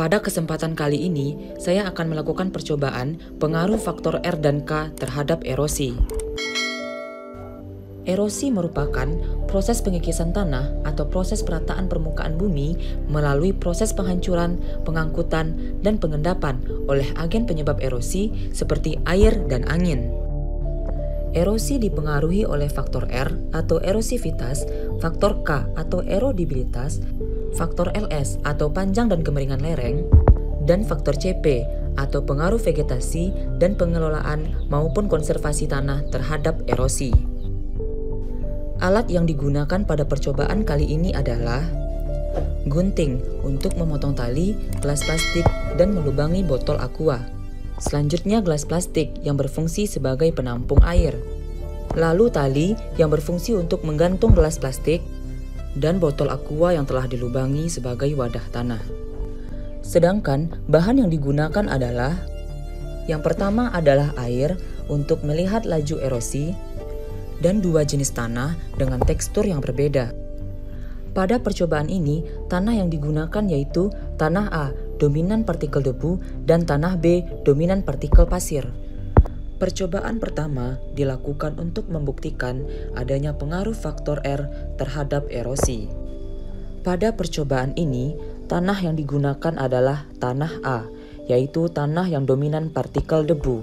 Pada kesempatan kali ini, saya akan melakukan percobaan pengaruh faktor R dan K terhadap erosi. Erosi merupakan proses pengikisan tanah atau proses perataan permukaan bumi melalui proses penghancuran, pengangkutan, dan pengendapan oleh agen penyebab erosi seperti air dan angin. Erosi dipengaruhi oleh faktor R atau erosivitas, faktor K atau erodibilitas, faktor LS atau panjang dan kemiringan lereng, dan faktor CP atau pengaruh vegetasi dan pengelolaan maupun konservasi tanah terhadap erosi. Alat yang digunakan pada percobaan kali ini adalah gunting untuk memotong tali, gelas plastik, dan melubangi botol aqua. Selanjutnya gelas plastik yang berfungsi sebagai penampung air. Lalu tali yang berfungsi untuk menggantung gelas plastik dan botol aqua yang telah dilubangi sebagai wadah tanah. Sedangkan bahan yang digunakan adalah yang pertama adalah air untuk melihat laju erosi dan dua jenis tanah dengan tekstur yang berbeda. Pada percobaan ini, tanah yang digunakan yaitu tanah A, dominan partikel debu, dan tanah B, dominan partikel pasir. Percobaan pertama dilakukan untuk membuktikan adanya pengaruh faktor R terhadap erosi. Pada percobaan ini, tanah yang digunakan adalah tanah A, yaitu tanah yang dominan partikel debu.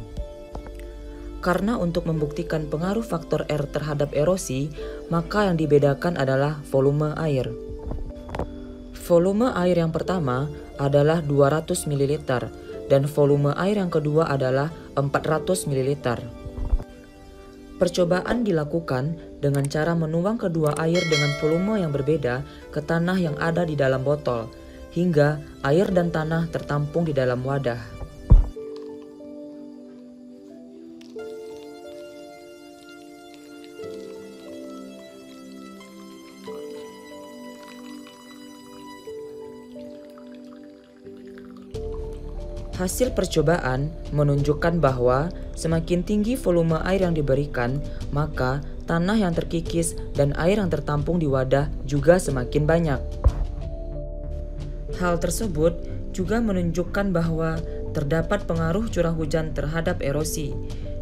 Karena untuk membuktikan pengaruh faktor R terhadap erosi, maka yang dibedakan adalah volume air. Volume air yang pertama adalah 200 ml dan volume air yang kedua adalah 400 ml. Percobaan dilakukan dengan cara menuang kedua air dengan volume yang berbeda ke tanah yang ada di dalam botol, hingga air dan tanah tertampung di dalam wadah. Hasil percobaan menunjukkan bahwa semakin tinggi volume air yang diberikan, maka tanah yang terkikis dan air yang tertampung di wadah juga semakin banyak. Hal tersebut juga menunjukkan bahwa terdapat pengaruh curah hujan terhadap erosi,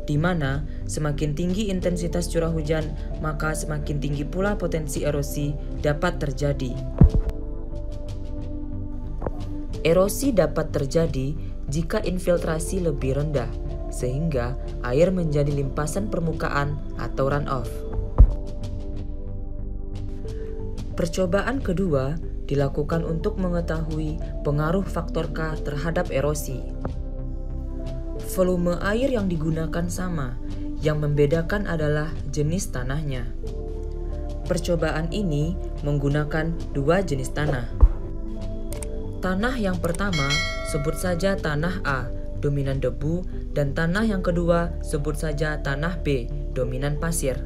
di mana semakin tinggi intensitas curah hujan, maka semakin tinggi pula potensi erosi dapat terjadi. Erosi dapat terjadi jika infiltrasi lebih rendah, sehingga air menjadi limpasan permukaan atau runoff. Percobaan kedua dilakukan untuk mengetahui pengaruh faktor K terhadap erosi. Volume air yang digunakan sama, yang membedakan adalah jenis tanahnya. Percobaan ini menggunakan dua jenis tanah. Tanah yang pertama sebut saja tanah A, dominan debu, dan tanah yang kedua sebut saja tanah B, dominan pasir.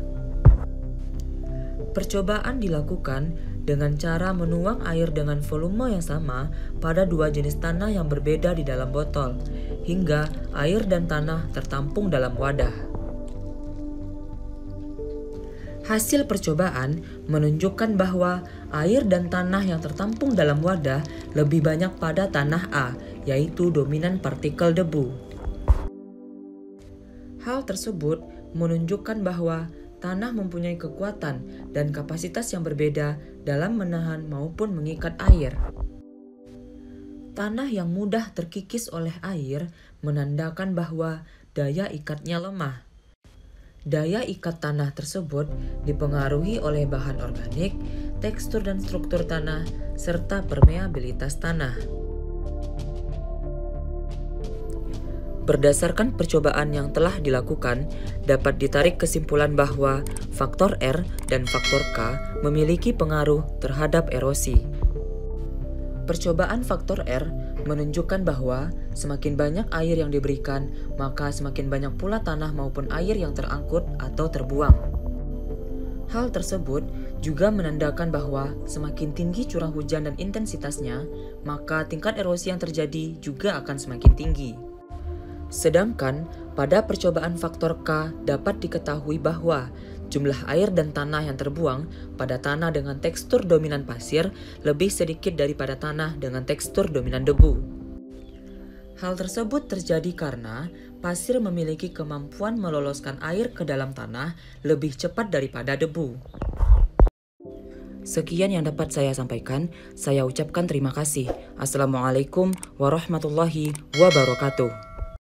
Percobaan dilakukan dengan cara menuang air dengan volume yang sama pada dua jenis tanah yang berbeda di dalam botol, hingga air dan tanah tertampung dalam wadah. Hasil percobaan menunjukkan bahwa air dan tanah yang tertampung dalam wadah lebih banyak pada tanah A, yaitu dominan partikel debu. Hal tersebut menunjukkan bahwa tanah mempunyai kekuatan dan kapasitas yang berbeda dalam menahan maupun mengikat air. Tanah yang mudah terkikis oleh air menandakan bahwa daya ikatnya lemah. Daya ikat tanah tersebut dipengaruhi oleh bahan organik, tekstur dan struktur tanah, serta permeabilitas tanah. Berdasarkan percobaan yang telah dilakukan, dapat ditarik kesimpulan bahwa faktor R dan faktor K memiliki pengaruh terhadap erosi. Percobaan faktor R menunjukkan bahwa semakin banyak air yang diberikan, maka semakin banyak pula tanah maupun air yang terangkut atau terbuang. Hal tersebut juga menandakan bahwa semakin tinggi curah hujan dan intensitasnya, maka tingkat erosi yang terjadi juga akan semakin tinggi. Sedangkan pada percobaan faktor K dapat diketahui bahwa jumlah air dan tanah yang terbuang pada tanah dengan tekstur dominan pasir lebih sedikit daripada tanah dengan tekstur dominan debu. Hal tersebut terjadi karena pasir memiliki kemampuan meloloskan air ke dalam tanah lebih cepat daripada debu. Sekian yang dapat saya sampaikan. Saya ucapkan terima kasih. Assalamualaikum warahmatullahi wabarakatuh.